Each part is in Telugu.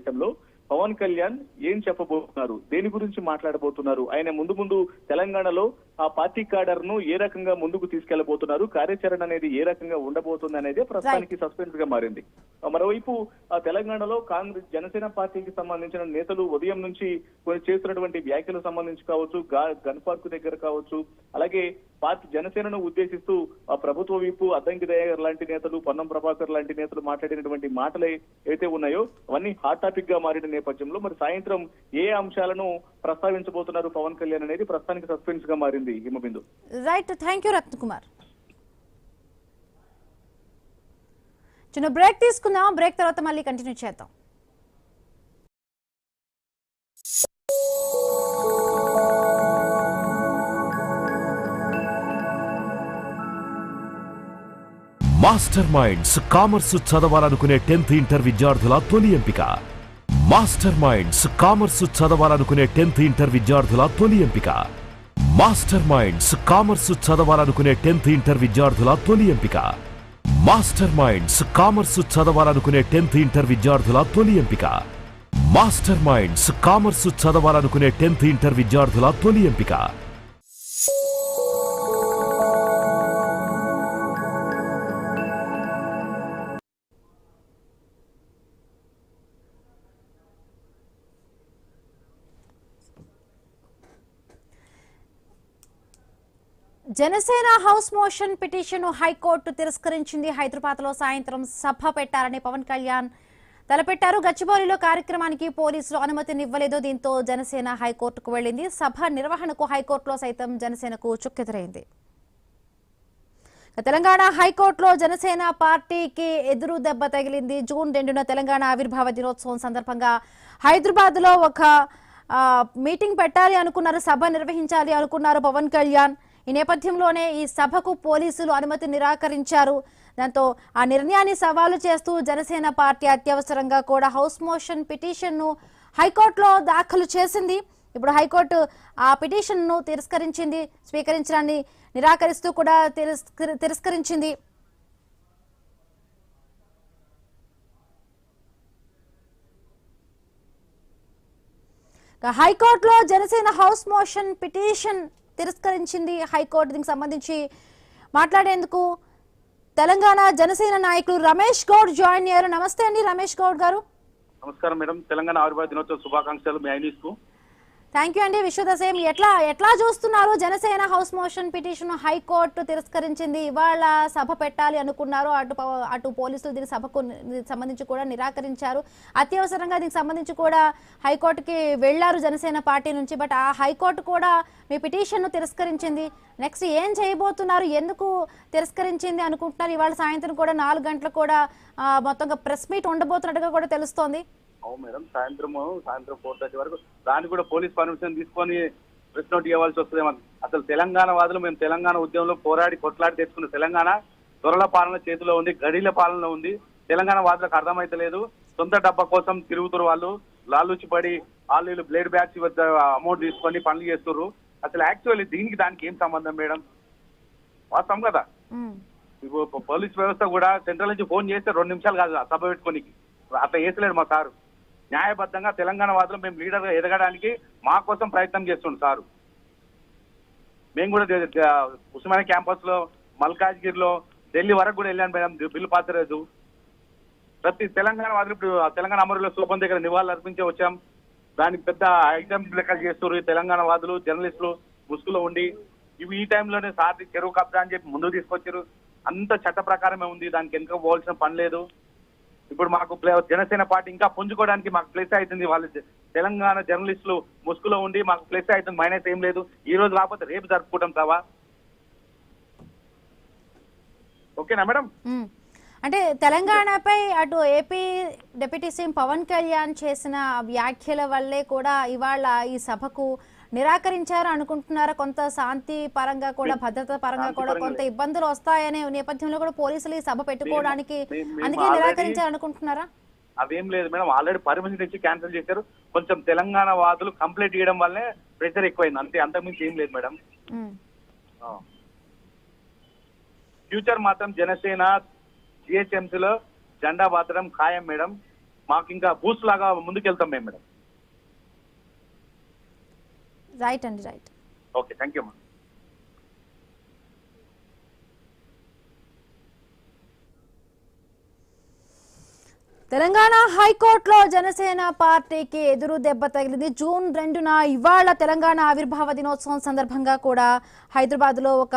సమావేశంలో పవన్ కళ్యాణ్ ఏం చెప్పబోతున్నారు, దేని గురించి మాట్లాడబోతున్నారు, ఆయన ముందు తెలంగాణలో ఆ పార్టీ కాడర్ ను ఏ రకంగా ముందుకు తీసుకెళ్లబోతున్నారు, కార్యాచరణ అనేది ఏ రకంగా ఉండబోతుంది అనేది ప్రస్తుతానికి సస్పెన్స్ గా మారింది. మరోవైపు ఆ తెలంగాణలో కాంగ్రెస్ జనసేన పార్టీకి సంబంధించిన నేతలు ఉదయం నుంచి చేస్తున్నటువంటి వ్యాఖ్యలు సంబంధించి కావచ్చు, గన్ పార్క్ దగ్గర కావచ్చు, అలాగే పార్టీ జనసేనను ఉద్దేశిస్తూ ఆ ప్రభుత్వ విప్పు అద్దంకి దయాకర్ లాంటి నేతలు, పొన్నం ప్రభాకర్ లాంటి నేతలు మాట్లాడినటువంటి మాటలు ఏవైతే ఉన్నాయో అవన్నీ హాట్ టాపిక్ గా మారిన నేపథ్యంలో మరి సాయంత్రం ఏ అంశాలను ప్రస్తావించబోతున్నారు పవన్ కళ్యాణ్ అనేది ప్రస్తుతానికి సస్పెన్స్ గా మారింది. Himabindu. Right, thank you Ratnakumar. చిన్న బ్రేక్ తీసుకుందాం, బ్రేక్ తర్వాత మళ్ళీ కంటిన్యూ చేద్దాం. మాస్టర్ మైండ్స్ కామర్స్ చదవాలనుకునే 10th ఇంటర్ విద్యార్థుల తొలి ఎంపిక. మాస్టర్ మైండ్స్ కామర్స్ చదవాలనుకునే 10th ఇంటర్ విద్యార్థుల తొలి ఎంపిక. మాస్టర్ మైండ్స్ కామర్స్ చదవాలనుకునే 10th ఇంటర్ విద్యార్థుల తొలి ఎంపిక. మాస్టర్ మైండ్స్ కామర్స్ చదవాలనుకునే 10th ఇంటర్ విద్యార్థుల తొలి ఎంపిక. మాస్టర్ మైండ్స్ కామర్స్ చదవాలనుకునే 10th ఇంటర్ విద్యార్థుల తొలి ఎంపిక. Janasena house motion petition high court తిరస్కరించింది. హైదరాబాద్ లో సాయంత్రం సభ పెట్టారని పవన్ కళ్యాణ్ తలపెట్టారు. గచ్చిబౌలిలో కార్యక్రమానికి పోలీసులు అనుమతినివ్వలేదు. దీంతో జనసేన హైకోర్టుకు వెళ్లింది. సభ నిర్వహణకు హైకోర్టులో సైతం జనసేనకు చుక్కెదురైంది. తెలంగాణ హైకోర్టులో జనసేన పార్టీకి ఎదురు దెబ్బ తగిలింది. జూన్ 2న తెలంగాణ ఆవిర్భావ దినోత్సవం సందర్భంగా హైదరాబాద్ లో ఒక మీటింగ్ పెట్టాలి అనుకున్నారు, సభ నిర్వహించాలి అనుకున్నారు పవన్ కళ్యాణ్. ఈ నేపథ్యంలోనే ఈ సభకు పోలీసులు అనుమతి నిరాకరించారు. దాంతో ఆ నిర్ణయాన్ని సవాలు చేస్తూ జనసేన పార్టీ అత్యవసరంగా కూడా హౌస్ మోషన్ పిటిషన్ ను హైకోర్టులో దాఖలు చేసింది. ఇప్పుడు హైకోర్టు ఆ పిటిషన్ ను తిరస్కరించింది. స్వీకరించడాన్ని నిరాకరిస్తూ కూడా తిరస్కరించింది. హైకోర్టులో జనసేన హౌస్ మోషన్ పిటిషన్ తిరస్కరించింది హైకోర్టు. దీనికి సంబంధించి మాట్లాడేందుకు తెలంగాణ జనసేన నాయకులు రమేష్ గౌడ్ జాయిన్ అయ్యారు. నమస్తే అండి రమేష్ గౌడ్ గారు. నమస్కారం మేడం, తెలంగాణ ఆవిర్భావ దినోత్సవ శుభాకాంక్షలు. మీ ఐనీస్కు థ్యాంక్ యూ అండి. విశ్వదసేం ఎట్లా చూస్తున్నారు? Janasena house motion petition high court తిరస్కరించింది. ఇవాళ సభ పెట్టాలి అనుకున్నారు, అటు పోలీసులు దీనికి సభకు సంబంధించి కూడా నిరాకరించారు. అత్యవసరంగా దీనికి సంబంధించి కూడా హైకోర్టుకి వెళ్లారు జనసేన పార్టీ నుంచి. బట్ ఆ హైకోర్టు కూడా మీ పిటిషన్ ను తిరస్కరించింది. నెక్స్ట్ ఏం చేయబోతున్నారు, ఎందుకు తిరస్కరించింది అనుకుంటున్నారు? ఇవాళ సాయంత్రం కూడా 4 గంటలకు కూడా మొత్తంగా ప్రెస్ మీట్ ఉండబోతున్నట్టుగా కూడా తెలుస్తోంది. అవును మేడం, సాయంత్రం 4:30 వరకు దాన్ని కూడా పోలీస్ పర్మిషన్ తీసుకొని ప్రెస్ నోట్ ఇవ్వాల్సి వస్తుంది. అసలు తెలంగాణ వాదులు మేము తెలంగాణ ఉద్యమంలో పోరాడి కొట్లాడి తెచ్చుకున్న తెలంగాణ దొరల పాలన చేతిలో ఉంది, గడిల పాలన ఉంది. తెలంగాణ వాదులకు అర్థమైతలేదు. సొంత డబ్బా కోసం తిరుగుతురు వాళ్ళు, లాలూచిపడి వాళ్ళు బ్లేడ్ బ్యాగ్స్ అమౌంట్ తీసుకొని పనులు చేస్తున్నారు. అసలు యాక్చువల్లీ దీనికి దానికి ఏం సంబంధం మేడం? వాస్తవం కదా. పోలీస్ వ్యవస్థ కూడా సెంట్రల్ నుంచి ఫోన్ చేస్తే 2 నిమిషాలు కాదు సభ పెట్టుకోనికి, అట్లా చేసలేడు మా సారు. న్యాయబద్ధంగా తెలంగాణ వాదులు మేము లీడర్ గా ఎదగడానికి మా కోసం ప్రయత్నం చేస్తుండు సారు. మేము కూడా ఉస్మానియా క్యాంపస్ లో, మల్కాజ్గిరిలో, ఢిల్లీ వరకు కూడా వెళ్ళాను మేడం. బిల్లు పాస్ లేదు. ప్రతి తెలంగాణ వాదులు ఇప్పుడు తెలంగాణ అమరుల స్థూపం దగ్గర నివాళులు అర్పించే వచ్చాం. దానికి పెద్ద ఐటమ్ లెక్కలు చేస్తున్నారు తెలంగాణ వాదులు, జర్నలిస్టులు ముసుగులో ఉండి. ఈ టైంలోనే సార్ చెరువు కబ్జా అని చెప్పి ముందుకు తీసుకొచ్చారు. అంత చట్ట ప్రకారమే ఉంది, దానికి వెనుక పోవాల్సిన పని లేదు. ఇప్పుడు మాకు జనసేన పార్టీ ఇంకా పుంజుకోవడానికి మాకు ప్లస్ అవుతుంది. వాళ్ళు తెలంగాణ జర్నలిస్టులు ముసుగులో ఉండి మాకు ప్లస్ అవుతుంది, మైనస్ ఏం లేదు. ఈ రోజు రాకపోతే రేపు జరుపుకుంటాం సవా. ఓకేనా మేడం? అంటే తెలంగాణపై అటు AP deputy CM Pawan Kalyan చేసిన వ్యాఖ్యల వల్లే కూడా ఇవాళ ఈ సభకు నిరాకరించారు అనుకుంటున్నారా? కొంత శాంతి పరంగా కూడా, భద్రత పరంగా కూడా కొంత ఇబ్బందులు వస్తాయనే నేపథ్యంలో కూడా పోలీసులు ఈ సభ పెట్టుకోవడానికి అందుకే నిరాకరించారు అనుకుంటున్నారా? అదేం లేదు మేడం, ఆల్రెడీ పర్మిషన్ ఇచ్చి క్యాన్సిల్ చేశారు. కొంచెం తెలంగాణ వాదులు కంప్లైంట్ చేయడం వల్లే ప్రెషర్ ఎక్కువైంది, అంతే, అంతకుమించి ఏం లేదు మేడం. ఫ్యూచర్ మాత్రం జనసేన జిహెచ్ఎంసీలో జెండా పాతడం ఖాయం మేడం. మాకు ఇంకా బూస్ట్ లాగా ముందుకెళ్తాం మేము మేడం. రైట్ అండి, right. Okay, thank you. Telangana హైకోర్టులో జనసేన పార్టీకి ఎదురు దెబ్బ తగిలింది. జూన్ 2న ఇవాళ తెలంగాణ ఆవిర్భావ దినోత్సవం సందర్భంగా కూడా హైదరాబాద్లో ఒక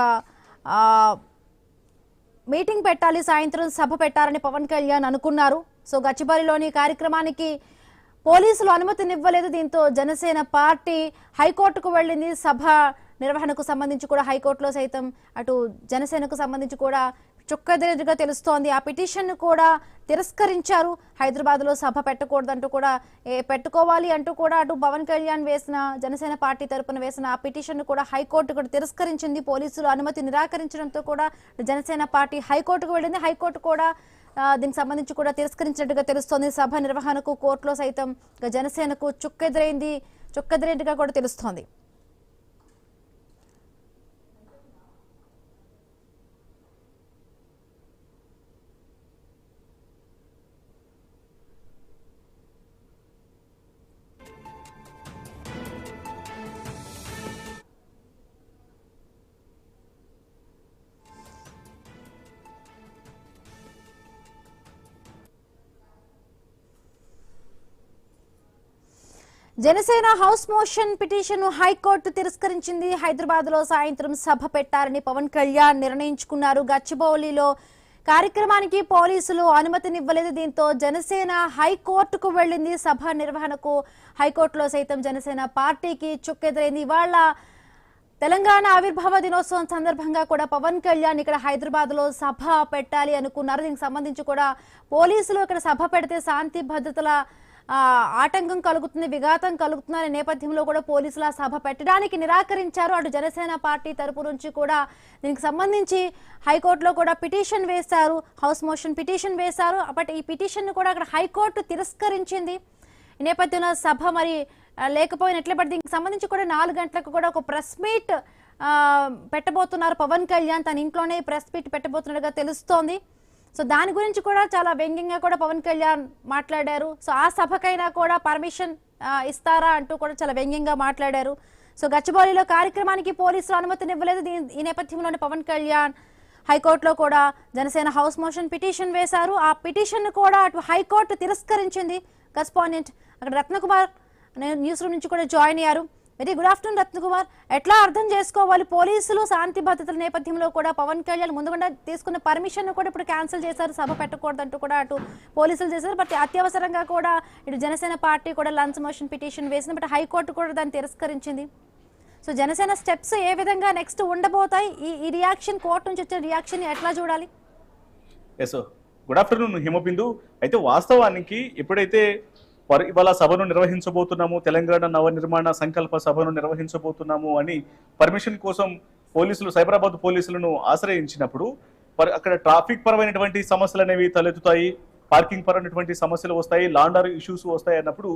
మీటింగ్ పెట్టాలి, సాయంత్రం సభ పెట్టాలని పవన్ కళ్యాణ్ అనుకున్నారు. సో గచ్చిబౌలిలోని కార్యక్రమానికి పోలీసులు అనుమతినివ్వలేదు. దీంతో జనసేన పార్టీ హైకోర్టుకు వెళ్ళింది. సభ నిర్వహణకు సంబంధించి కూడా హైకోర్టులో సైతం అటు జనసేనకు సంబంధించి కూడా చుక్కదిగా తెలుస్తోంది. ఆ పిటిషన్ కూడా తిరస్కరించారు. హైదరాబాద్లో సభ పెట్టకూడదంటూ కూడా పెట్టుకోవాలి అంటూ కూడా అటు పవన్ కళ్యాణ్ వేసిన జనసేన పార్టీ తరపున వేసిన ఆ పిటిషన్ కూడా హైకోర్టు కూడా తిరస్కరించింది. పోలీసులు అనుమతి నిరాకరించడంతో కూడా జనసేన పార్టీ హైకోర్టుకు వెళ్ళింది. హైకోర్టు కూడా దీనికి సంబంధించి కూడా తిరస్కరించినట్టుగా తెలుస్తోంది. సభ నిర్వహణకు కోర్టులో సైతం జనసేనకు చుక్కెదిరైనట్టుగా కూడా తెలుస్తోంది. Janasena house motion petition high court తిరస్కరించింది. హైదరాబాద్ లో సాయంత్రం సభ పెట్టాలని పవన్ కళ్యాణ్ నిర్ణయించుకున్నారు. గచ్చిబౌలిలో కార్యక్రమానికి పోలీసులు అనుమతినివ్వలేదు. దీంతో జనసేన హైకోర్టుకు వెళ్ళింది. సభ నిర్వహణకు హైకోర్టులో సైతం జనసేన పార్టీకి చుక్కెదురైంది. ఇవాళ తెలంగాణ ఆవిర్భావ దినోత్సవం సందర్భంగా కూడా పవన్ కళ్యాణ్ ఇక్కడ హైదరాబాద్ లో సభ పెట్టాలి అనుకున్నారు. దీనికి సంబంధించి కూడా పోలీసులు ఇక్కడ సభ పెడితే శాంతి భద్రతల ఆటంకం కలుగుతుంది, విఘాతం కలుగుతుందనే నేపథ్యంలో కూడా పోలీసులు ఆ సభ పెట్టడానికి నిరాకరించారు. అటు జనసేన పార్టీ తరపు నుంచి కూడా దీనికి సంబంధించి హైకోర్టులో కూడా పిటిషన్ వేశారు, హౌస్ మోషన్ పిటిషన్ వేశారు. బట్ ఈ పిటిషన్ కూడా అక్కడ హైకోర్టు తిరస్కరించింది. ఈ నేపథ్యంలో సభ మరి లేకపోయినట్లే. బట్ దీనికి సంబంధించి కూడా 4 గంటలకు కూడా ఒక ప్రెస్ మీట్ పెట్టబోతున్నారు పవన్ కళ్యాణ్. తన ఇంట్లోనే ప్రెస్ మీట్ పెట్టబోతున్నట్టుగా తెలుస్తోంది. సో దాని గురించి కూడా చాలా వ్యంగ్యంగా కూడా పవన్ కళ్యాణ్ మాట్లాడారు. సో ఆ సభకైనా కూడా పర్మిషన్ ఇస్తారా అంటూ కూడా చాలా వ్యంగ్యంగా మాట్లాడారు. సో గచ్చిబౌలిలో కార్యక్రమానికి పోలీసులు అనుమతినివ్వలేదు. ఈ నేపథ్యంలోనే పవన్ కళ్యాణ్ హైకోర్టులో కూడా జనసేన హౌస్ మోషన్ పిటిషన్ వేశారు. ఆ పిటిషన్ కూడా అటు హైకోర్టు తిరస్కరించింది. కరెస్పాండెంట్ అక్కడ రత్నకుమార్ న్యూస్ రూమ్ నుంచి కూడా జాయిన్ అయ్యారు. Very good afternoon Ratnakumar. ఎట్లా అర్థం చేసుకోవాలి, పోలీసులు శాంతి భద్రతల నేపథ్యంలో కూడా పవన్ కళ్యాణ్ ముందుగా తీసుకున్న పర్మిషన్ కూడా ఇప్పుడు క్యాన్సిల్ చేశారు, సభ పెట్టకూడదంటూ కూడా అటు పోలీసులు చేశారు. బట్ అత్యవసరంగా కూడా ఇటు జనసేన పార్టీ కూడా లంచ్ మోషన్ పిటిషన్ వేసింది. బట్ హైకోర్టు కూడా దాన్ని తిరస్కరించింది. సో జనసేన స్టెప్స్ ఏ విధంగా నెక్స్ట్ ఉండబోతాయి? ఈ రియాక్షన్, కోర్టు నుంచి వచ్చిన రియాక్షన్ ఎట్లా చూడాలి? Yes, good afternoon Himabindu. అయితే వాస్తవానికి ఎప్పుడైతే ఇవాళ సభను నిర్వహించబోతున్నాము, తెలంగాణ నవనిర్మాణ సంకల్ప సభను నిర్వహించబోతున్నాము అని పర్మిషన్ కోసం పోలీసులు సైబరాబాద్ పోలీసులను ఆశ్రయించినప్పుడు అక్కడ ట్రాఫిక్ పరమైనటువంటి సమస్యలు అనేవి తలెత్తుతాయి, పార్కింగ్ పరమైనటువంటి సమస్యలు వస్తాయి, లాండర్ ఇష్యూస్ వస్తాయి అన్నప్పుడు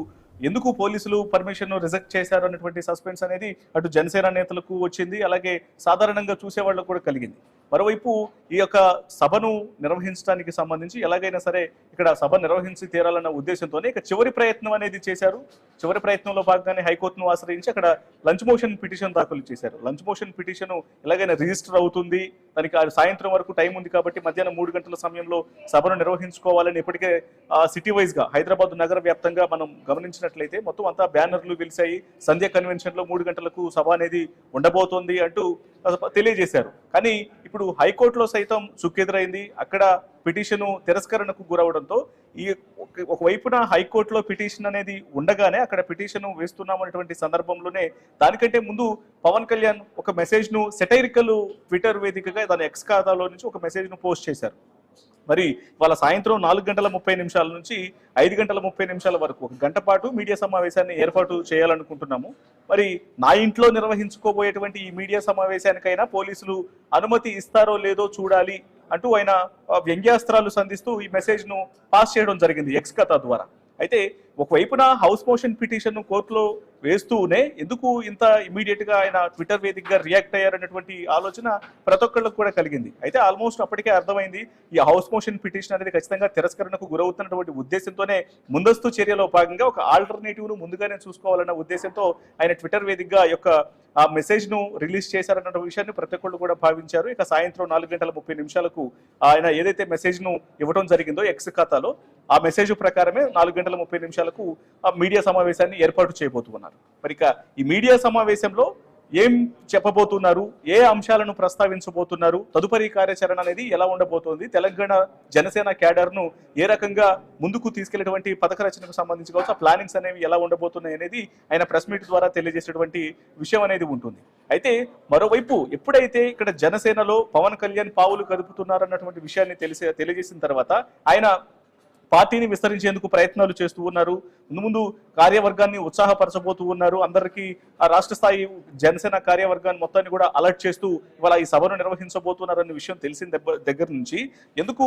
ఎందుకు పోలీసులు పర్మిషన్ రిజెక్ట్ చేశారు అన్నటువంటి సస్పెన్స్ అనేది అటు జనసేన నేతలకు వచ్చింది, అలాగే సాధారణంగా చూసే వాళ్ళకు కూడా కలిగింది. మరోవైపు ఈ యొక్క సభను నిర్వహించడానికి సంబంధించి ఎలాగైనా సరే ఇక్కడ సభ నిర్వహించి తీరాలన్న ఉద్దేశంతోనే ఇక చివరి ప్రయత్నం అనేది చేశారు. చివరి ప్రయత్నంలో భాగంగానే హైకోర్టును ఆశ్రయించి అక్కడ లంచ్ మోషన్ పిటిషన్ దాఖలు చేశారు. లంచ్ మోషన్ పిటిషన్ ఎలాగైనా రిజిస్టర్ అవుతుంది, దానికి సాయంత్రం వరకు టైం ఉంది కాబట్టి మధ్యాహ్నం 3 గంటల సమయంలో సభను నిర్వహించుకోవాలని ఇప్పటికే సిటీ వైజ్ గా హైదరాబాద్ నగర వ్యాప్తంగా మనం గమనించినట్లయితే మొత్తం అంతా బ్యానర్లు వెలిసాయి. సంధ్య కన్వెన్షన్ లో 3 గంటలకు సభ అనేది ఉండబోతోంది అంటూ తెలియజేశారు. కానీ ఇప్పుడు హైకోర్టులో సైతం చుక్కెదురైంది. అక్కడ పిటిషన్ తిరస్కరణకు గురవడంతో ఈ ఒకవైపున హైకోర్టులో పిటిషన్ అనేది ఉండగానే అక్కడ పిటిషన్ వేస్తున్నామనేటువంటి సందర్భంలోనే దానికంటే ముందు పవన్ కళ్యాణ్ ఒక మెసేజ్ ను సెటైరికల్ ట్విట్టర్ వేదికగా తన ఎక్స్ ఖాతాలో నుంచి ఒక మెసేజ్ ను పోస్ట్ చేశారు. మరి వాళ్ళ సాయంత్రం 4:30 నుంచి 5:30 వరకు 1 గంట పాటు మీడియా సమావేశాన్ని ఏర్పాటు చేయాలనుకుంటున్నాము. మరి నా ఇంట్లో నిర్వహించుకోబోయేటువంటి ఈ మీడియా సమావేశానికైనా పోలీసులు అనుమతి ఇస్తారో లేదో చూడాలి అంటూ ఆయన వ్యంగ్యాస్త్రాలు సంధిస్తూ ఈ మెసేజ్ ను పాస్ చేయడం జరిగింది ఎక్స్ ఖాతా ద్వారా. అయితే ఒకవైపున హౌస్ మోషన్ పిటిషన్ కోర్టులో వేస్తూనే ఎందుకు ఇంత ఇమీడియట్ గా ఆయన ట్విట్టర్ వేదికగా రియాక్ట్ అయ్యారనేటువంటి ఆలోచన ప్రతి ఒక్కళ్ళకు కూడా కలిగింది. అయితే ఆల్మోస్ట్ అప్పటికే అర్థమైంది ఈ హౌస్ మోషన్ పిటిషన్ అనేది ఖచ్చితంగా తిరస్కరణకు గురవుతున్నటువంటి ఉద్దేశంతోనే ముందస్తు చర్యలో భాగంగా ఒక ఆల్టర్నేటివ్ ను ముందుగానే చూసుకోవాలన్న ఉద్దేశంతో ఆయన ట్విట్టర్ వేదికగా యొక్క ఆ మెసేజ్ ను రిలీజ్ చేశారన్న విషయాన్ని ప్రతి ఒక్కళ్ళు కూడా భావించారు. ఇక సాయంత్రం 4:30 ఆయన ఏదైతే మెసేజ్ ను ఇవ్వడం జరిగిందో ఎక్స్ ఖాతాలో ఆ మెసేజ్ ప్రకారమే 4:30 మీడియా సమావేశాన్ని ఏర్పాటు చేయబోతున్నారు. మరి ఇక ఈ మీడియా సమావేశంలో ఏం చెప్పబోతున్నారు, ఏ అంశాలను ప్రస్తావించబోతున్నారు, తదుపరి కార్యాచరణ అనేది ఎలా ఉండబోతోంది, తెలంగాణ జనసేన క్యాడర్ ను ఏ రకంగా ముందుకు తీసుకెళ్లేటువంటి పథక రచనకు సంబంధించి కావచ్చు ఆ ప్లానింగ్స్ అనేవి ఎలా ఉండబోతున్నాయి అనేది ఆయన ప్రెస్ మీట్ ద్వారా తెలియజేసేటువంటి విషయం అనేది ఉంటుంది. అయితే మరోవైపు ఎప్పుడైతే ఇక్కడ జనసేనలో పవన్ కళ్యాణ్ పావులు కదుపుతున్నారన్నటువంటి విషయాన్ని తెలియజేసిన తర్వాత ఆయన పార్టీని విస్తరించేందుకు ప్రయత్నాలు చేస్తూ ఉన్నారు. ముందు కార్యవర్గాన్ని ఉత్సాహపరచబోతూ ఉన్నారు. అందరికీ ఆ రాష్ట్ర స్థాయి జనసేన కార్యవర్గాన్ని మొత్తాన్ని కూడా అలర్ట్ చేస్తూ ఇవాళ ఈ సభను నిర్వహించబోతున్నారన్న విషయం తెలిసిన దగ్గర నుంచి ఎందుకు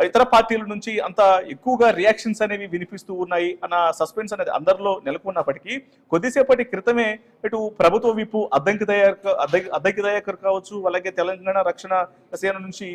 ఇతర పార్టీల నుంచి అంత ఎక్కువగా రియాక్షన్స్ అనేవి వినిపిస్తూ ఉన్నాయి అన్న సస్పెన్స్ అనేది అందరిలో నెలకొన్నప్పటికీ కొద్దిసేపటి క్రితమే ఇటు ప్రభుత్వ విపు అద్దంకి దయాకర్ కావచ్చు, అలాగే తెలంగాణ రక్షణ సేన నుంచి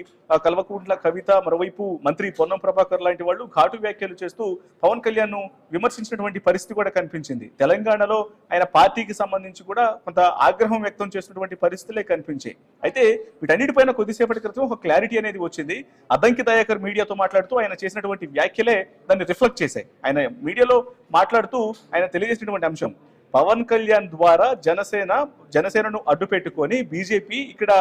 కల్వకుంట్ల కవిత, మరోవైపు మంత్రి పొన్నం ప్రభాకర్ లాంటి వాళ్ళు ఘాటు వ్యాఖ్యలు చేస్తూ పవన్ కళ్యాణ్ ను విమర్శించినటువంటి పరిస్థితి కూడా కనిపించింది. తెలంగాణలో ఆయన పార్టీకి సంబంధించి కూడా కొంత ఆగ్రహం వ్యక్తం చేసినటువంటి పరిస్థితులే కనిపించాయి. అయితే వీటన్నిటిపైన కొద్దిసేపటి క్రితం ఒక క్లారిటీ అనేది వచ్చింది. అద్దంకి దయాకర్ మీడియాతో మాట్లాడుతూ ఆయన చేసినటువంటి వ్యాఖ్యలే దాన్ని రిఫ్లెక్ట్ చేశాయి. ఆయన మీడియాలో మాట్లాడుతూ ఆయన తెలియజేసినటువంటి అంశం పవన్ కళ్యాణ్ ద్వారా జనసేనను అడ్డు పెట్టుకొని బీజేపీ ఇక్కడ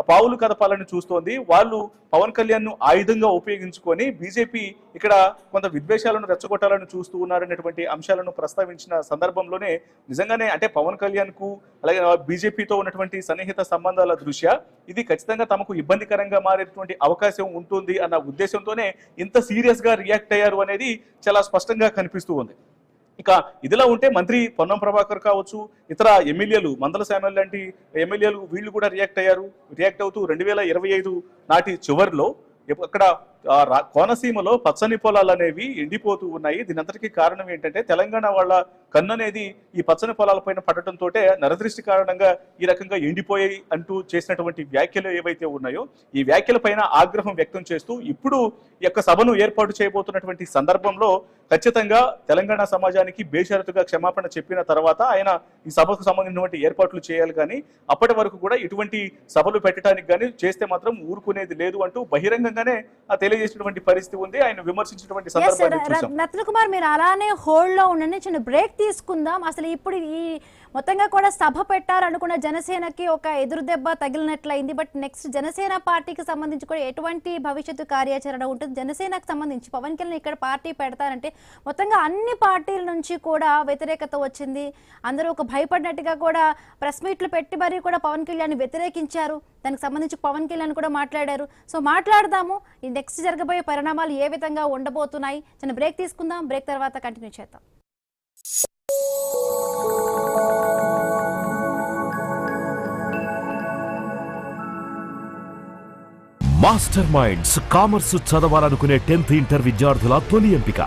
పావులు కదపాలని చూస్తోంది. వాళ్ళు పవన్ కళ్యాణ్ ను ఆయుధంగా ఉపయోగించుకొని బీజేపీ ఇక్కడ కొంత విద్వేషాలను రెచ్చగొట్టాలని చూస్తూ ఉన్నారనేటువంటి అంశాలను ప్రస్తావించిన సందర్భంలోనే నిజంగానే అంటే పవన్ కళ్యాణ్ కు అలాగే బీజేపీతో ఉన్నటువంటి సన్నిహిత సంబంధాల దృష్ట్యా ఇది ఖచ్చితంగా తమకు ఇబ్బందికరంగా మారేటువంటి అవకాశం ఉంటుంది అన్న ఉద్దేశంతోనే ఇంత సీరియస్ గా రియాక్ట్ అయ్యారు అనేది చాలా స్పష్టంగా కనిపిస్తూ ఉంది. ఇక ఇదిలా ఉంటే మంత్రి పొన్నం ప్రభాకర్ కావచ్చు, ఇతర ఎమ్మెల్యేలు మందల శామ్యూల్ లాంటి ఎమ్మెల్యేలు వీళ్ళు కూడా రియాక్ట్ అవుతూ 2025 నాటి చివరిలో అక్కడ కోనసీమలో పచ్చని పొలాలు అనేవి ఎండిపోతూ ఉన్నాయి. దీనంతటికీ కారణం ఏంటంటే తెలంగాణ వాళ్ళ కన్ను అనేది ఈ పచ్చని పొలాలపైన పడటంతో నరదృష్టి కారణంగా ఈ రకంగా ఎండిపోయాయి అంటూ చేసినటువంటి వ్యాఖ్యలు ఏవైతే ఉన్నాయో ఈ వ్యాఖ్యలపైన ఆగ్రహం వ్యక్తం చేస్తూ ఇప్పుడు ఈ యొక్క సభను ఏర్పాటు చేయబోతున్నటువంటి సందర్భంలో ఖచ్చితంగా తెలంగాణ సమాజానికి బేషరతుగా క్షమాపణ చెప్పిన తర్వాత ఆయన ఈ సభకు సంబంధించినటువంటి ఏర్పాట్లు చేయాలి. కానీ అప్పటి వరకు కూడా ఇటువంటి సభలు పెట్టడానికి కానీ చేస్తే మాత్రం ఊరుకునేది లేదు అంటూ బహిరంగంగానే తెలియజేసినటువంటి పరిస్థితి ఉంది. ఆయన విమర్శించినటువంటి సందర్భాన్ని రత్న కుమార్ మీరు అలానే హోల్డ్ లో ఉండండి, చిన్న బ్రేక్ తీసుకుందాం. అసలు ఇప్పుడు ఈ మొత్తంగా కూడా సభ పెట్టారనుకున్న జనసేనకి ఒక ఎదురు దెబ్బ తగిలినట్లయింది. బట్ నెక్స్ట్ జనసేన పార్టీకి సంబంధించి కూడా ఎటువంటి భవిష్యత్తు కార్యాచరణ ఉంటుంది? జనసేనకు సంబంధించి పవన్ కళ్యాణ్ ఇక్కడ పార్టీ పెడతారంటే మొత్తంగా అన్ని పార్టీల నుంచి కూడా వ్యతిరేకత వచ్చింది. అందరూ ఒక భయపడినట్టుగా కూడా ప్రెస్ మీట్లు పెట్టి మరీ కూడా పవన్ కళ్యాణ్ వ్యతిరేకించారు. దానికి సంబంధించి పవన్ కళ్యాణ్ కూడా మాట్లాడారు. సో మాట్లాడదాము ఈ నెక్స్ట్ జరగబోయే పరిణామాలు ఏ విధంగా ఉండబోతున్నాయి. చిన్న బ్రేక్ తీసుకుందాం, బ్రేక్ తర్వాత కంటిన్యూ చేద్దాం. మాస్టర్ మైండ్స్ కామర్స్ చదవాలనుకునే 10th ఇంటర్ విద్యార్థుల తొలి ఎంపిక.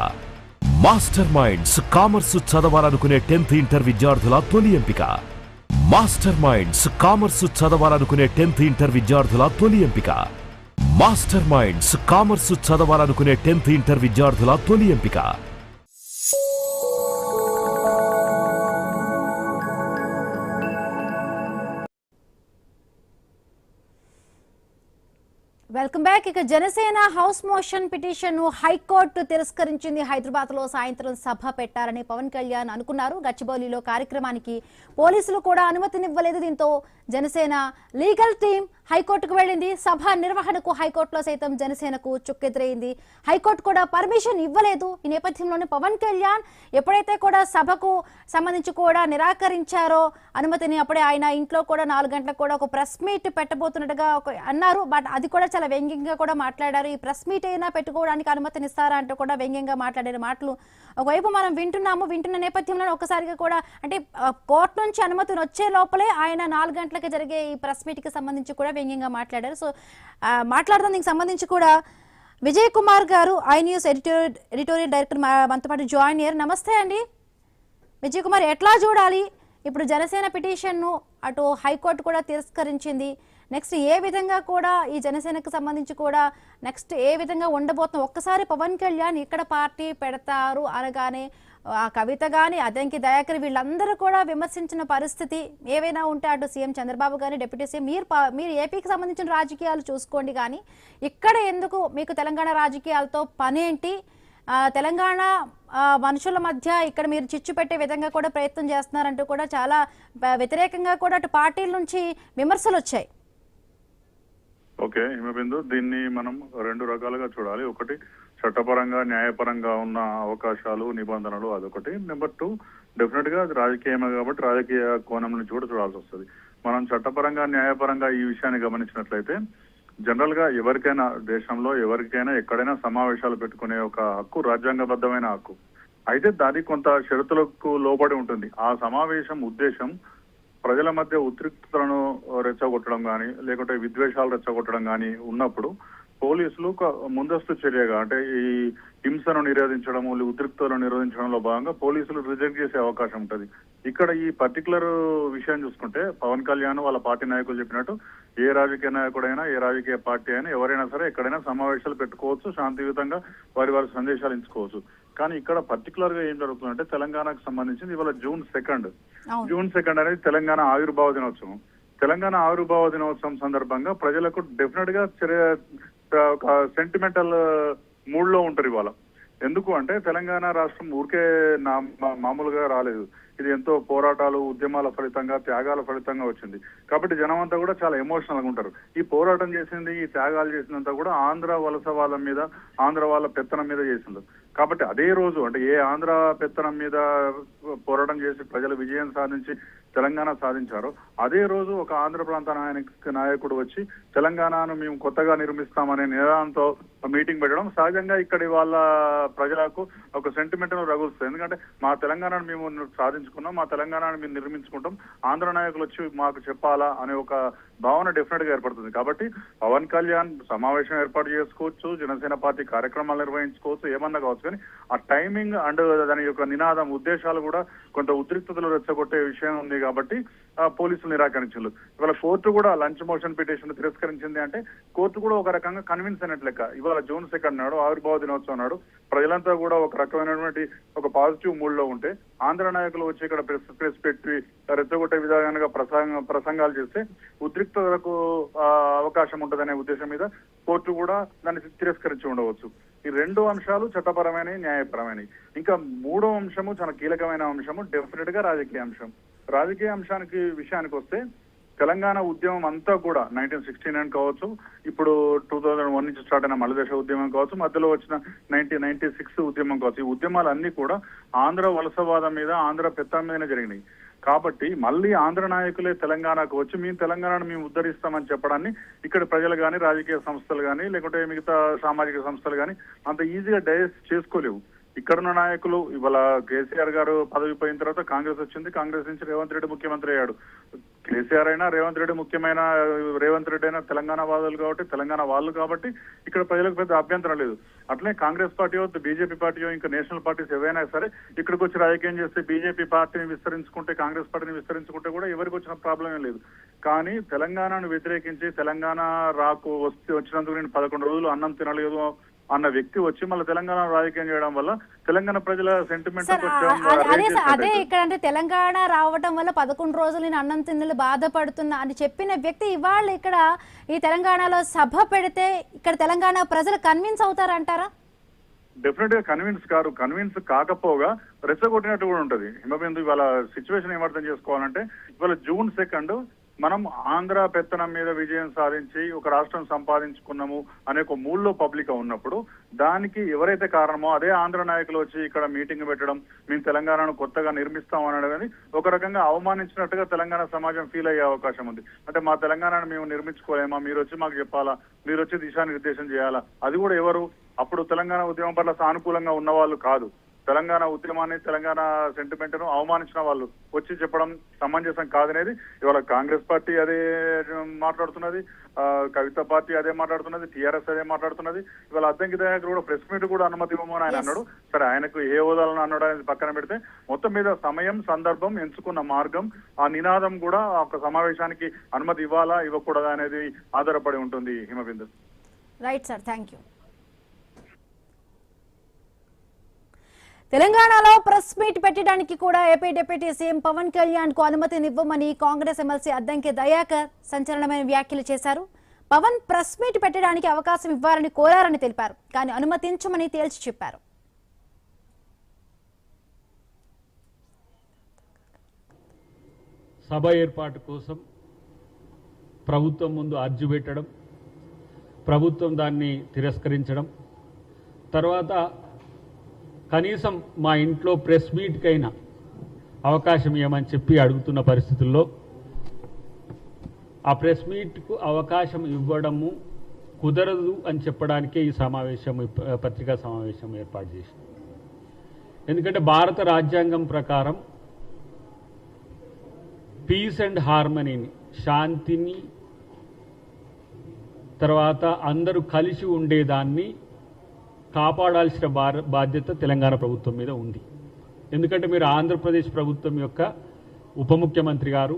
మాస్టర్ మైండ్స్ కామర్స్ చదవాలనుకునే 10th ఇంటర్ విద్యార్థుల తొలి ఎంపిక. మాస్టర్ మైండ్స్ కామర్స్ చదవాలనుకునే 10th ఇంటర్ విద్యార్థుల తొలి ఎంపిక. మాస్టర్ మైండ్స్ కామర్స్ చదవాలనుకునే 10th ఇంటర్ విద్యార్థుల తొలి ఎంపిక. Welcome back. ఇక జనసేన హౌస్ మోషన్ పిటిషన్ ను హైకోర్టు తిరస్కరించింది. హైదరాబాద్ లో సాయంత్రం సభ పెట్టారని పవన్ కళ్యాణ్ అనుకున్నారు. గచ్చిబౌలిలో కార్యక్రమానికి పోలీసులు కూడా అనుమతినివ్వలేదు. దీంతో జనసేన లీగల్ టీం హైకోర్టుకు వెళ్ళింది. సభ నిర్వహణకు హైకోర్టులో సైతం జనసేనకు చుక్కెదురైంది. హైకోర్టు కూడా పర్మిషన్ ఇవ్వలేదు. ఈ నేపథ్యంలోనే పవన్ కళ్యాణ్ ఎప్పుడైతే కూడా సభకు సంబంధించి కూడా నిరాకరించారో అనుమతిని, అప్పుడే ఆయన ఇంట్లో కూడా 4 గంటలకు కూడా ఒక ప్రెస్ మీట్ పెట్టబోతున్నట్టుగా అన్నారు. బట్ అది కూడా చాలా వ్యంగ్యంగా కూడా మాట్లాడారు. ఈ ప్రెస్ మీట్ అయినా పెట్టుకోవడానికి అనుమతినిస్తారా అంటూ కూడా వ్యంగ్యంగా మాట్లాడిన మాటలు ఒకవైపు మనం వింటున్న నేపథ్యంలో ఒకసారిగా కూడా అంటే కోర్టు నుంచి అనుమతిని వచ్చే లోపలే ఆయన 4 గంటలకి జరిగే ఈ ప్రెస్ మీట్ కి సంబంధించి కూడా వ్యంగ్యంగా మాట్లాడారు. సో మాట్లాడదాం దీనికి సంబంధించి కూడా. విజయ్ కుమార్ గారు ఐ న్యూస్ ఎడిటోరియల్ డైరెక్టర్ మనతో పాటు జాయిన్ అయ్యారు. నమస్తే అండి విజయ్ కుమార్. ఎట్లా చూడాలి ఇప్పుడు జనసేన పిటిషన్ను అటు హైకోర్టు కూడా తిరస్కరించింది, నెక్స్ట్ ఏ విధంగా కూడా ఈ జనసేనకు సంబంధించి కూడా నెక్స్ట్ ఏ విధంగా ఉండబోతుంది? ఒక్కసారి పవన్ కళ్యాణ్ ఇక్కడ పార్టీ పెడతారు అనగానే ఆ కవిత కానీ అద్దంకి దయాకర్ వీళ్ళందరూ కూడా విమర్శించిన పరిస్థితి ఏవైనా ఉంటే అటు సీఎం చంద్రబాబు కానీ డిప్యూటీ సీఎం మీరు ఏపీకి సంబంధించిన రాజకీయాలు చూసుకోండి, కానీ ఇక్కడ ఎందుకు మీకు తెలంగాణ రాజకీయాలతో పనేంటి? తెలంగాణ మనుషుల మధ్య ఇక్కడ మీరు చిచ్చు పెట్టే విధంగా కూడా ప్రయత్నం చేస్తున్నారంటూ కూడా చాలా వ్యతిరేకంగా కూడా అటు పార్టీల నుంచి విమర్శలు వచ్చాయి. ఓకే హిమబిందు, దీన్ని మనం రెండు రకాలుగా చూడాలి. ఒకటి చట్టపరంగా న్యాయపరంగా ఉన్న అవకాశాలు నిబంధనలు, అదొకటి. నెంబర్ 2 డెఫినెట్ గా అది రాజకీయమే కాబట్టి రాజకీయ కోణం నుంచి కూడా చూడాల్సి వస్తుంది. మనం చట్టపరంగా న్యాయపరంగా ఈ విషయాన్ని గమనించినట్లయితే జనరల్ గా ఎవరికైనా దేశంలో ఎవరికైనా ఎక్కడైనా సమావేశాలు పెట్టుకునే ఒక హక్కు రాజ్యాంగబద్ధమైన హక్కు. అయితే దానికి కొంత షరతులకు లోబడి ఉంటుంది. ఆ సమావేశం ఉద్దేశం ప్రజల మధ్య ఉద్రిక్తతలను రెచ్చగొట్టడం కానీ లేకుంటే విద్వేషాలు రెచ్చగొట్టడం కానీ ఉన్నప్పుడు పోలీసులు ముందస్తు చర్యగా అంటే ఈ హింసను నిరోధించడము, ఉద్రిక్తలను నిరోధించడంలో భాగంగా పోలీసులు రిజెక్ట్ చేసే అవకాశం ఉంటుంది. ఇక్కడ ఈ పర్టికులర్ విషయం చూసుకుంటే పవన్ కళ్యాణ్ వాళ్ళ పార్టీ నాయకులు చెప్పినట్టు ఏ రాజకీయ నాయకుడైనా ఏ రాజకీయ పార్టీ అయినా ఎవరైనా సరే ఎక్కడైనా సమావేశాలు పెట్టుకోవచ్చు, శాంతియుతంగా వారి సందేశాలు ఇచ్చుకోవచ్చు. కానీ ఇక్కడ పర్టికులర్ గా ఏం జరుగుతుందంటే తెలంగాణకు సంబంధించింది ఇవాళ జూన్ 2 అనేది తెలంగాణ ఆవిర్భావ దినోత్సవం. తెలంగాణ ఆవిర్భావ దినోత్సవం సందర్భంగా ప్రజలకు డెఫినెట్ గా ఒక సెంటిమెంటల్ మూడ్ లో ఉంటారు ఇవాళ. ఎందుకు అంటే తెలంగాణ రాష్ట్రం ఊరికే మామూలుగా రాలేదు. ఇది ఎంతో పోరాటాలు, ఉద్యమాల ఫలితంగా, త్యాగాల ఫలితంగా వచ్చింది. కాబట్టి జనం అంతా కూడా చాలా ఎమోషనల్ గా ఉంటారు. ఈ పోరాటం చేసింది, ఈ త్యాగాలు చేసినంతా కూడా ఆంధ్ర వలసవాదం మీద, ఆంధ్ర వాళ్ళ పెత్తనం మీద చేసింది. కాబట్టి అదే రోజు అంటే ఏ ఆంధ్ర పెత్తనం మీద పోరాటం చేసి ప్రజలు విజయం సాధించి తెలంగాణ సాధించారో అదే రోజు ఒక ఆంధ్ర ప్రాంత నాయకుడు వచ్చి తెలంగాణను మేము కొత్తగా నిర్మిస్తామనే నినాదంతో మీటింగ్ పెట్టడం సహజంగా ఇక్కడి వాళ్ళ ప్రజలకు ఒక సెంటిమెంట్ రగులుస్తుంది. ఎందుకంటే మా తెలంగాణను మేము సాధించుకున్నాం, మా తెలంగాణను మేము నిర్మించుకుంటాం, ఆంధ్ర నాయకులు వచ్చి మాకు చెప్పాలా అనే ఒక భావన డెఫినెట్ గా ఏర్పడుతుంది. కాబట్టి పవన్ కళ్యాణ్ సమావేశం ఏర్పాటు చేసుకోవచ్చు, జనసేన పార్టీ కార్యక్రమాలు నిర్వహించుకోవచ్చు, ఏమన్నా కావచ్చు. కానీ ఆ టైమింగ్ అండ్ దాని యొక్క నినాదం, ఉద్దేశాలు కూడా కొంత ఉద్రిక్తతలు రెచ్చగొట్టే విషయం ఉంది కాబట్టి పోలీసులు నిరాకరించారు. ఇవాళ కోర్టు కూడా లంచ్ మోషన్ పిటిషన్ తిరస్కరించింది అంటే కోర్టు కూడా ఒక రకంగా కన్విన్స్ అయినట్లు లెక్క. ఇవాళ జూన్ 2 నాడు ఆవిర్భావ దినోత్సవం నాడు ప్రజలంతా కూడా ఒక రకమైనటువంటి ఒక పాజిటివ్ మూడ్ లో ఉంటే ఆంధ్ర నాయకులు వచ్చి ఇక్కడ ప్రెస్ పెట్టి రెచ్చగొట్టే విధానంగా ప్రసంగాలు చేస్తే ఉద్రిక్తతలకు అవకాశం ఉంటుందనే ఉద్దేశం మీద కోర్టు కూడా దాన్ని తిరస్కరించి ఉండవచ్చు. ఈ 2 అంశాలు చట్టపరమైన, న్యాయపరమైన. ఇంకా 3వ అంశము చాలా కీలకమైన అంశము డెఫినెట్ గా రాజకీయ అంశం. రాజకీయ విషయానికి వస్తే తెలంగాణ ఉద్యమం అంతా కూడా 1969 కావచ్చు, ఇప్పుడు 2001 నుంచి స్టార్ట్ అయిన మలదశ ఉద్యమం కావచ్చు, మధ్యలో వచ్చిన 1996 ఉద్యమం కావచ్చు, ఈ ఉద్యమాలన్నీ కూడా ఆంధ్ర వలసవాదం మీద, ఆంధ్ర పెత్తనం మీదనే జరిగినాయి. కాబట్టి మళ్ళీ ఆంధ్ర నాయకులే తెలంగాణకు వచ్చి మేము తెలంగాణను మేము ఉద్ధరిస్తామని చెప్పడాన్ని ఇక్కడ ప్రజలు కానీ, రాజకీయ సంస్థలు కానీ, లేకుంటే మిగతా సామాజిక సంస్థలు కానీ అంత ఈజీగా డైజెస్ట్ చేసుకోలేవు. ఇక్కడున్న నాయకులు ఇవాళ కేసీఆర్ గారు పదవి పోయిన తర్వాత కాంగ్రెస్ వచ్చింది, కాంగ్రెస్ నుంచి రేవంత్ రెడ్డి ముఖ్యమంత్రి అయ్యాడు. కేసీఆర్ అయినా రేవంత్ రెడ్డి అయినా తెలంగాణ వాదులు కాబట్టి, తెలంగాణ వాళ్ళు కాబట్టి ఇక్కడ ప్రజలకు పెద్ద అభ్యంతరం లేదు. అట్లనే కాంగ్రెస్ పార్టీయో, బీజేపీ పార్టీయో, ఇంకా నేషనల్ పార్టీస్ ఏవైనా సరే ఇక్కడికి వచ్చి రాజకీయం చేస్తే బీజేపీ పార్టీని విస్తరించుకుంటే, కాంగ్రెస్ పార్టీని విస్తరించుకుంటే కూడా ఎవరికి వచ్చిన ప్రాబ్లం ఏం లేదు. కానీ తెలంగాణను వ్యతిరేకించి తెలంగాణ వచ్చినందుకు నేను 11 రోజులు అన్నం తినలేదు అన్న వ్యక్తి వచ్చి మళ్ళీ తెలంగాణ రాజకీయం చేయడం వల్ల తెలంగాణ ప్రజల సెంటిమెంట్ అదే ఇక్కడ అంటే తెలంగాణ రావడం వల్ల 11 రోజులు నేను అన్నం తిన్నలు బాధపడుతున్నా అని చెప్పిన వ్యక్తి ఇవాళ ఇక్కడ ఈ తెలంగాణలో సభ పెడితే ఇక్కడ తెలంగాణ ప్రజలు కన్విన్స్ అవుతారంటారా? డెఫినెట్ గా కన్విన్స్ కాకపోగా రెచ్చగొట్టినట్టు కూడా ఉంటది. హిమబిందు ఇవాళ సిచ్యువేషన్ ఏం అర్థం చేసుకోవాలంటే ఇవాళ జూన్ 2 మనం ఆంధ్ర పెత్తనం మీద విజయం సాధించి ఒక రాష్ట్రం సంపాదించుకున్నాము అనే ఒక మూడ్లో పబ్లిక్ ఉన్నప్పుడు దానికి ఎవరైతే కారణమో అదే ఆంధ్ర నాయకులు వచ్చి ఇక్కడ మీటింగ్ పెట్టడం, మేము తెలంగాణను కొత్తగా నిర్మిస్తాం అనడం ఒక రకంగా అవమానించినట్టుగా తెలంగాణ సమాజం ఫీల్ అయ్యే అవకాశం ఉంది. అంటే మా తెలంగాణను మేము నిర్మించుకోలేమా, మీరు వచ్చి మాకు చెప్పాలా, మీరు వచ్చి దిశానిర్దేశం చేయాలా, అది కూడా ఎవరు అప్పుడు తెలంగాణ ఉద్యమం పట్ల సానుకూలంగా ఉన్న వాళ్ళు కాదు, తెలంగాణ ఉద్యమాన్ని తెలంగాణ సెంటిమెంట్ ను అవమానించిన వాళ్ళు వచ్చి చెప్పడం సమంజసం కాదనేది ఇవాళ కాంగ్రెస్ పార్టీ అదే మాట్లాడుతున్నది, కవిత పార్టీ అదే మాట్లాడుతున్నది, టీఆర్ఎస్ అదే మాట్లాడుతున్నది. ఇవాళ అద్దంకి దయాకర్ కూడా ప్రెస్ మీట్ కూడా అనుమతి ఇవ్వమని ఆయన అన్నాడు. సరే, ఆయనకు ఏ హోదాలను అన్నాడు అనేది పక్కన పెడితే మొత్తం మీద సమయం, సందర్భం, ఎంచుకున్న మార్గం, ఆ నినాదం కూడా ఒక సమావేశానికి అనుమతి ఇవ్వాలా ఇవ్వకూడదా అనేది ఆధారపడి ఉంటుంది. Himabindu. Right sir, thank you. తెలంగాణలో ప్రెస్ మీట్ పెట్టడానికి కూడా AP deputy CM Pawan Kalyan కు అనుమతినివ్వమని కాంగ్రెస్ ఎమ్మెల్సీ అద్దంకి దయాకర్ సంచలనమైన వ్యాఖ్యలు చేశారు. పవన్ ప్రెస్ మీట్ పెట్టడానికి అవకాశం ఇవ్వాలని కోరారని తెలిపారు, కానీ అనుమతించమని తేల్చి చెప్పారు. సభ ఏర్పాటు కోసం ప్రభుత్వం ముందు అర్జీ పెట్టడం, ప్రభుత్వం దాన్ని తిరస్కరించడం, తర్వాత కనీసం మా ఇంట్లో ప్రెస్ మీట్కైనా అవకాశం ఇవ్వమని చెప్పి అడుగుతున్న పరిస్థితుల్లో ఆ ప్రెస్ మీట్కు అవకాశం ఇవ్వడము కుదరదు అని చెప్పడానికే ఈ సమావేశం, పత్రికా సమావేశం ఏర్పాటు చేసింది. ఎందుకంటే భారత రాజ్యాంగం ప్రకారం పీస్ అండ్ హార్మనీని, శాంతిని, తర్వాత అందరూ కలిసి ఉండేదాన్ని కాపాడాల్సిన బాధ్యత తెలంగాణ ప్రభుత్వం మీద ఉంది. ఎందుకంటే మీరు ఆంధ్రప్రదేశ్ ప్రభుత్వం యొక్క ఉప ముఖ్యమంత్రి గారు,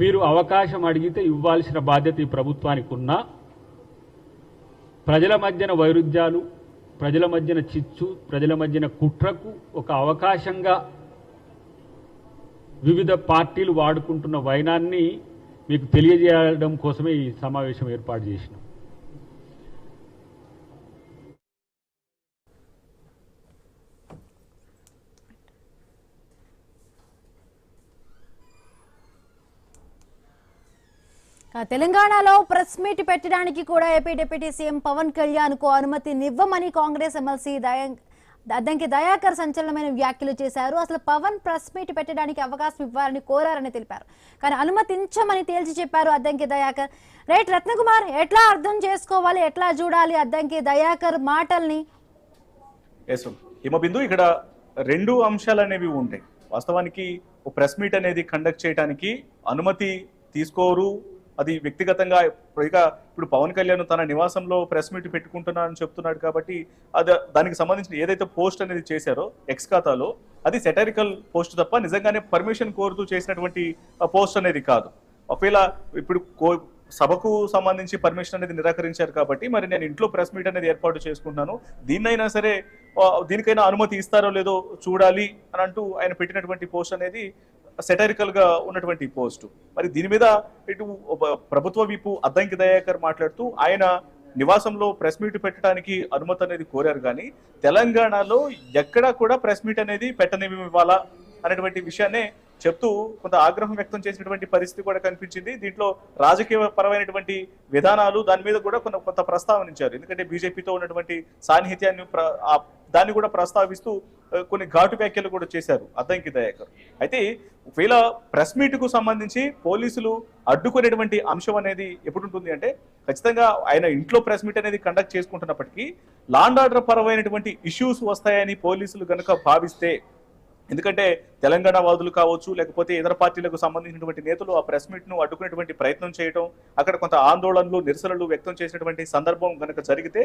మీరు అవకాశం అడిగితే ఇవ్వాల్సిన బాధ్యత ఈ ప్రభుత్వానికి ఉన్నా ప్రజల మధ్యన వైరుధ్యాలు, ప్రజల మధ్యన చిచ్చు, ప్రజల మధ్యన కుట్రకు ఒక అవకాశంగా వివిధ పార్టీలు వాడుకుంటున్న వైనాన్ని మీకు తెలియజేయడం కోసమే ఈ సమావేశం ఏర్పాటు చేసినాం. తెలంగాణలో ప్రెస్ మీట్ పెట్టడానికి కూడా AP deputy CM Pawan Kalyan కు అనుమతినివ్వమని కాంగ్రెస్ ఎమ్మెల్సీ అద్దంకి దయాకర్ సంచలనమైన వ్యాఖ్యలు చేశారు. అసలు పవన్ ప్రెస్ మీట్ పెట్టడానికి అవకాశం ఇవ్వాలని కోరారని తెలిపారు, కానీ అనుమతించమని తేల్చి చెప్పారు అద్దంకి దయాకర్. రైట్ రత్నకుమార్, ఎట్లా అర్థం చేసుకోవాలి, ఎట్లా చూడాలి అద్దంకి దయాకర్ మాటల్ని? హిమబిందు, ఇక్కడ రెండు అంశాలు అనేవి ఉంటాయి. వాస్తవానికి ఒక ప్రెస్ మీట్ అనేది కండక్ట్ చేయడానికి అనుమతి తీసుకోరు, అది వ్యక్తిగతంగా. ఇప్పుడు పవన్ కళ్యాణ్ తన నివాసంలో ప్రెస్ మీట్ పెట్టుకుంటున్నానని చెప్తున్నాడు కాబట్టి దానికి సంబంధించిన ఏదైతే పోస్ట్ అనేది చేశారో ఎక్స్ ఖాతాలో, అది సెటరికల్ పోస్ట్ తప్ప నిజంగానే పర్మిషన్ కోరుతూ చేసినటువంటి పోస్ట్ అనేది కాదు. ఒకవేళ ఇప్పుడు సభకు సంబంధించి పర్మిషన్ అనేది నిరాకరించారు కాబట్టి మరి నేను ఇంట్లో ప్రెస్ మీట్ అనేది ఏర్పాటు చేసుకుంటున్నాను, దీన్నైనా సరే దీనికైనా అనుమతి ఇస్తారో లేదో చూడాలి అని అంటూ ఆయన పెట్టినటువంటి పోస్ట్ అనేది సెటరికల్ గా ఉన్నటువంటి పోస్ట్. మరి దీని మీద ఇటు ప్రభుత్వ విపు అద్దంకి దయాకర్ మాట్లాడుతూ ఆయన నివాసంలో ప్రెస్ మీట్ పెట్టడానికి అనుమతి అనేది కోరారు, కానీ తెలంగాణలో ఎక్కడా కూడా ప్రెస్ మీట్ అనేది పెట్టనివ్వాలా అనేటువంటి విషయాన్ని చెప్తూ కొంత ఆగ్రహం వ్యక్తం చేసినటువంటి పరిస్థితి కూడా కనిపించింది. దీంట్లో రాజకీయ పరమైనటువంటి విధానాలు దాని మీద కూడా కొంత ప్రస్తావనించారు. ఎందుకంటే బీజేపీతో ఉన్నటువంటి సాన్నిహిత్యాన్ని దాన్ని కూడా ప్రస్తావిస్తూ కొన్ని ఘాటు వ్యాఖ్యలు కూడా చేశారు అద్దంకి దయాకర్. అయితే ఒకవేళ ప్రెస్ మీట్ కు సంబంధించి పోలీసులు అడ్డుకునేటువంటి అంశం అనేది ఎప్పుడు ఉంటుంది అంటే, ఖచ్చితంగా ఆయన ఇంట్లో ప్రెస్ మీట్ అనేది కండక్ట్ చేసుకుంటున్నప్పటికీ లా అండ్ ఆర్డర్ పరమైనటువంటి ఇష్యూస్ వస్తాయని పోలీసులు గనుక భావిస్తే, ఎందుకంటే తెలంగాణ వాదులు కావచ్చు లేకపోతే ఇతర పార్టీలకు సంబంధించినటువంటి నేతలు ఆ ప్రెస్ మీట్ ను అడ్డుకునేటువంటి ప్రయత్నం చేయడం, అక్కడ కొంత ఆందోళనలు, నిరసనలు వ్యక్తం చేసినటువంటి సందర్భం కనుక జరిగితే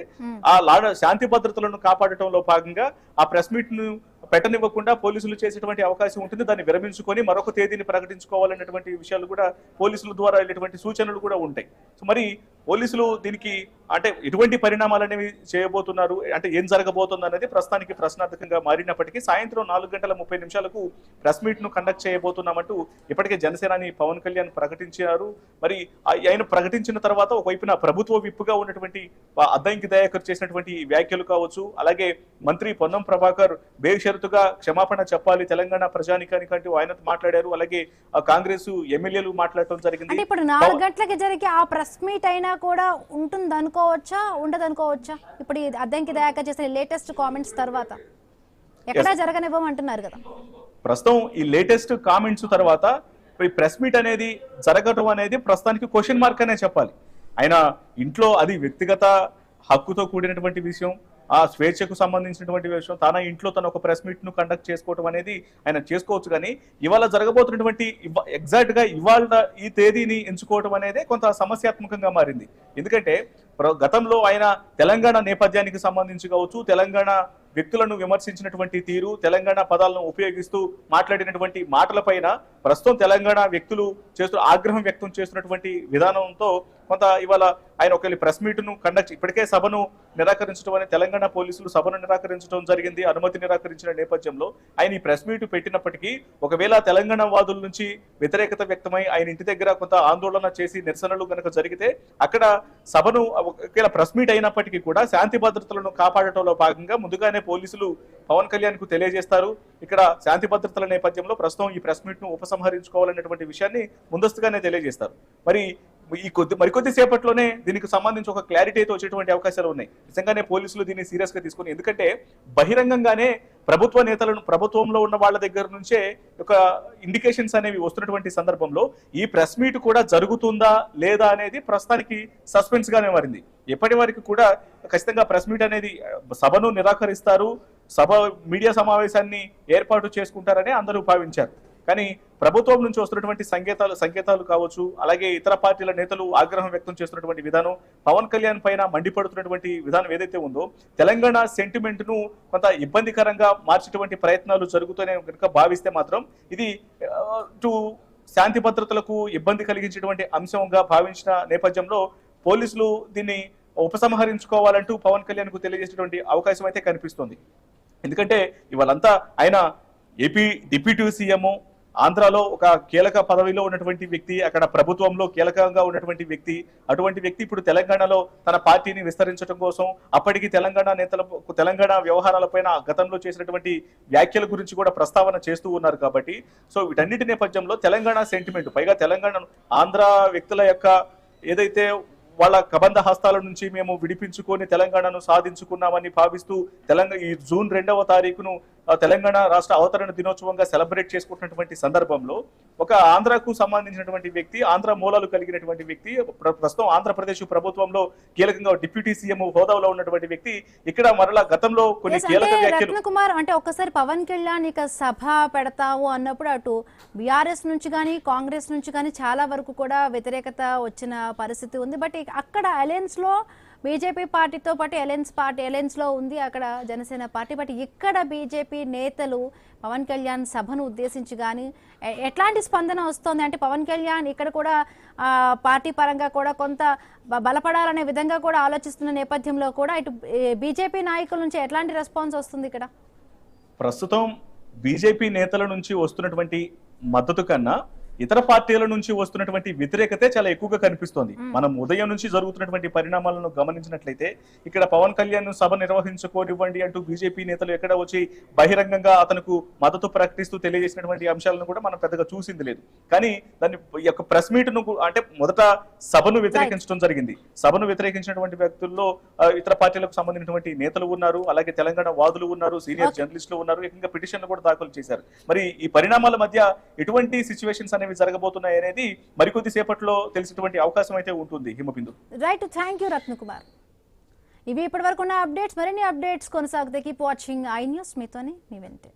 ఆ శాంతి భద్రతలను కాపాడటంలో భాగంగా ఆ ప్రెస్ మీట్ ను పెట్టనివ్వకుండా పోలీసులు చేసేటువంటి అవకాశం ఉంటుంది. దాన్ని విరమించుకొని మరొక తేదీని ప్రకటించుకోవాలనేటువంటి విషయాలు కూడా పోలీసుల ద్వారా వెళ్ళేటువంటి సూచనలు కూడా ఉంటాయి. సో మరి పోలీసులు దీనికి అంటే ఎటువంటి పరిణామాలు అనేవి చేయబోతున్నారు, అంటే ఏం జరగబోతుంది అనేది ప్రస్తుతానికి ప్రశ్నార్థకంగా మారినప్పటికీ సాయంత్రం 4:30 ప్రెస్ మీట్ ను కండక్ట్ చేయబోతున్నామంటూ ఇప్పటికే జనసేనాని పవన్ కళ్యాణ్ ప్రకటించారు. మరి ఆయన ప్రకటించిన తర్వాత ఒకవైపున ప్రభుత్వ విప్పుగా ఉన్నటువంటి అద్దంకి దయాకర్ చేసినటువంటి వ్యాఖ్యలు కావచ్చు, అలాగే మంత్రి పొన్నం ప్రభాకర్ బేషరతుగా క్షమాపణ చెప్పాలి తెలంగాణ ప్రజానికానికి అంటూ ఆయన మాట్లాడారు. అలాగే కాంగ్రెస్ ఎమ్మెల్యేలు మాట్లాడటం జరిగింది. ఇప్పుడు 4 గంటలకి జరిగే ఆ ప్రెస్ మీట్ అయినా కూడా ఉంటుంది అనుకోవచ్చా, ఉండదు అనుకోవచ్చా? ఇప్పుడు అద్దంకి దయాకర్ చేసిన లేటెస్ట్ కామెంట్స్ తర్వాత ఎక్కడా జరగనివ్వమంటున్నారు కదా. ప్రస్తుతం ఈ లేటెస్ట్ కామెంట్స్ తర్వాత ఈ ప్రెస్ మీట్ అనేది జరగటం అనేది ప్రస్తుతానికి క్వశ్చన్ మార్క్ అనే చెప్పాలి. ఆయన ఇంట్లో అది వ్యక్తిగత హక్కుతో కూడినటువంటి విషయం. ఆ స్వేచ్ఛకు సంబంధించినటువంటి విషయం తన ఇంట్లో తన ఒక ప్రెస్ మీట్ ను కండక్ట్ చేసుకోవడం అనేది ఆయన చేసుకోవచ్చు. కానీ ఇవాళ జరగబోతున్నటువంటి ఎగ్జాక్ట్ గా ఇవాళ ఈ తేదీని ఎంచుకోవడం అనేది కొంత సమస్యాత్మకంగా మారింది. ఎందుకంటే గతంలో ఆయన తెలంగాణ నేపథ్యానికి సంబంధించి కావచ్చు, తెలంగాణ వ్యక్తులను విమర్శించినటువంటి తీరు, తెలంగాణ పదాలను ఉపయోగిస్తూ మాట్లాడినటువంటి మాటలపైన ప్రస్తుతం తెలంగాణ వ్యక్తులు ఆగ్రహం వ్యక్తం చేస్తున్నటువంటి విధానంతో కొంత ఇవాళ ఆయన ఒకవేళ ప్రెస్ మీట్ ను కండక్ట్ ఇప్పటికే సభను నిరాకరించడం అనే తెలంగాణ పోలీసులు సభను నిరాకరించడం జరిగింది. అనుమతి నిరాకరించిన నేపథ్యంలో ఆయన ఈ ప్రెస్ మీట్ పెట్టినప్పటికీ ఒకవేళ తెలంగాణ వాదుల నుంచి వ్యతిరేకత వ్యక్తమై ఆయన ఇంటి దగ్గర కొంత ఆందోళన చేసి నిరసనలు కనుక జరిగితే అక్కడ సభను ఒకవేళ ప్రెస్ మీట్ అయినప్పటికీ కూడా శాంతి భద్రతలను కాపాడటంలో భాగంగా ముందుగానే పోలీసులు పవన్ కళ్యాణ్ కు తెలియజేస్తారు. ఇక్కడ శాంతి భద్రతల నేపథ్యంలో ప్రస్తుతం ఈ ప్రెస్ మీట్ ను ఉపసంహరించుకోవాలనేటువంటి విషయాన్ని ముందస్తుగానే తెలియజేస్తారు. మరి మరికొద్ది సేపట్లోనే దీనికి సంబంధించి ఒక క్లారిటీ అయితే వచ్చేటువంటి అవకాశాలు ఉన్నాయి. నిజంగానే పోలీసులు దీన్ని సీరియస్ గా తీసుకుని, ఎందుకంటే బహిరంగంగానే ప్రభుత్వ నేతలను ప్రభుత్వంలో ఉన్న వాళ్ళ దగ్గర నుంచే ఒక ఇండికేషన్స్ అనేవి వస్తున్నటువంటి సందర్భంలో ఈ ప్రెస్ మీట్ కూడా జరుగుతుందా లేదా అనేది ప్రస్తుతానికి సస్పెన్స్ గానే మారింది. ఎప్పటి వరకు కూడా ఖచ్చితంగా ప్రెస్ మీట్ అనేది సభను నిరాకరిస్తారు, సభ మీడియా సమావేశాన్ని ఏర్పాటు చేసుకుంటారని అందరూ భావించారు. కానీ ప్రభుత్వం నుంచి వస్తున్నటువంటి సంకేతాలు కావచ్చు, అలాగే ఇతర పార్టీల నేతలు ఆగ్రహం వ్యక్తం చేస్తున్నటువంటి విధానం, పవన్ కళ్యాణ్ పైన మండిపడుతున్నటువంటి విధానం ఏదైతే ఉందో తెలంగాణ సెంటిమెంట్ ను కొంత ఇబ్బందికరంగా మార్చేటువంటి ప్రయత్నాలు జరుగుతూనే కనుక భావిస్తే మాత్రం ఇది శాంతి భద్రతలకు ఇబ్బంది కలిగించేటువంటి అంశంగా భావించిన నేపథ్యంలో పోలీసులు దీన్ని ఉపసంహరించుకోవాలంటూ పవన్ కళ్యాణ్ కు తెలియజేసేటువంటి అవకాశం అయితే కనిపిస్తుంది. ఎందుకంటే ఇవాళంతా ఆయన ఏపీ డిప్యూటీ సీఎం, ఆంధ్రాలో ఒక కీలక పదవిలో ఉన్నటువంటి వ్యక్తి, అక్కడ ప్రభుత్వంలో కీలకంగా ఉన్నటువంటి వ్యక్తి, అటువంటి వ్యక్తి ఇప్పుడు తెలంగాణలో తన పార్టీని విస్తరించడం కోసం అప్పటికి తెలంగాణ నేతలకు తెలంగాణ వ్యవహారాలపైన గతంలో చేసినటువంటి వ్యాఖ్యల గురించి కూడా ప్రస్తావన చేస్తూ ఉన్నారు. కాబట్టి సో వీటన్నిటి నేపథ్యంలో తెలంగాణ సెంటిమెంట్, పైగా తెలంగాణ ఆంధ్ర వ్యక్తుల యొక్క ఏదైతే వాళ్ళ కబంధ హస్తాల నుంచి మేము విడిపించుకొని తెలంగాణను సాధించుకున్నామని భావిస్తూ ఈ జూన్ 2వ తారీఖును తెలంగాణ రాష్ట్ర అవతరణ దినోత్సవంగా సెలబ్రేట్ చేసుకుంటున్నటువంటి సందర్భంలో ఒక ఆంధ్రకు సంబంధించినటువంటి వ్యక్తి, ఆంధ్ర మూలాలు కలిగినటువంటి వ్యక్తి, ప్రస్తుతం ఆంధ్రప్రదేశ్ ప్రభుత్వంలో కీలకంగా డిప్యూటీ సీఎం హోదాలో ఉన్నటువంటి వ్యక్తి ఇక్కడ మరలా గతంలో కొన్ని కీలక వ్యాఖ్యలు. కుమార్ అంటే ఒక్కసారి పవన్ కళ్యాణ్ ఇక సభ పెడతావు అన్నప్పుడు అటు బీఆర్ఎస్ నుంచి కానీ కాంగ్రెస్ నుంచి కానీ చాలా వరకు కూడా వ్యతిరేకత వచ్చిన పరిస్థితి ఉంది. బట్ అక్కడ అలయన్స్ లో బీజేపీ పార్టీతో పాటు అలయన్స్ లో ఉంది అక్కడ జనసేన పార్టీ. బట్ ఇక్కడ బీజేపీ నేతలు పవన్ కళ్యాణ్ సభను ఉద్దేశించి కానీ ఎట్లాంటి స్పందన వస్తుంది? అంటే పవన్ కళ్యాణ్ ఇక్కడ కూడా పార్టీ పరంగా కూడా కొంత బలపడాలనే విధంగా కూడా ఆలోచిస్తున్న నేపథ్యంలో కూడా ఇటు బీజేపీ నాయకుల నుంచి ఎట్లాంటి రెస్పాన్స్ వస్తుంది? ఇక్కడ ప్రస్తుతం బీజేపీ నేతల నుంచి వస్తున్నటువంటి మద్దతు కన్నా ఇతర పార్టీల నుంచి వస్తున్నటువంటి వ్యతిరేకతే చాలా ఎక్కువగా కనిపిస్తోంది. మనం ఉదయం నుంచి జరుగుతున్నటువంటి పరిణామాలను గమనించినట్లయితే ఇక్కడ పవన్ కళ్యాణ్ సభ నిర్వహించుకోనివ్వండి అంటూ బీజేపీ నేతలు ఎక్కడ వచ్చి బహిరంగంగా అతనికి మద్దతు ప్రకటిస్తూ తెలియజేసినటువంటి అంశాలను కూడా మనం పెద్దగా చూసింది లేదు. కానీ దాన్ని యొక్క ప్రెస్ మీట్ ను అంటే మొదట సభను వ్యతిరేకించడం జరిగింది. సభను వ్యతిరేకించినటువంటి వ్యక్తుల్లో ఇతర పార్టీలకు సంబంధించినటువంటి నేతలు ఉన్నారు, అలాగే తెలంగాణ వాదులు ఉన్నారు, సీనియర్ జర్నలిస్టులు ఉన్నారు, ఏకంగా పిటిషన్లు కూడా దాఖలు చేశారు. మరి ఈ పరిణామాల మధ్య ఎటువంటి సిచ్యువేషన్స్ అనేవి జరగబోతున్నాయి అనేది మరికొద్ది సేపట్లో తెలిసేటువంటి అవకాశం అయితే ఉంటుంది. Himabindu. Right, thank you Ratnakumar. ఇవి ఇప్పటి వరకు ఉన్న అప్డేట్స్. మరిన్ని అప్డేట్స్ కొనసాగుతాయి. Keep watching I news. మీతోని మీ వెంటే.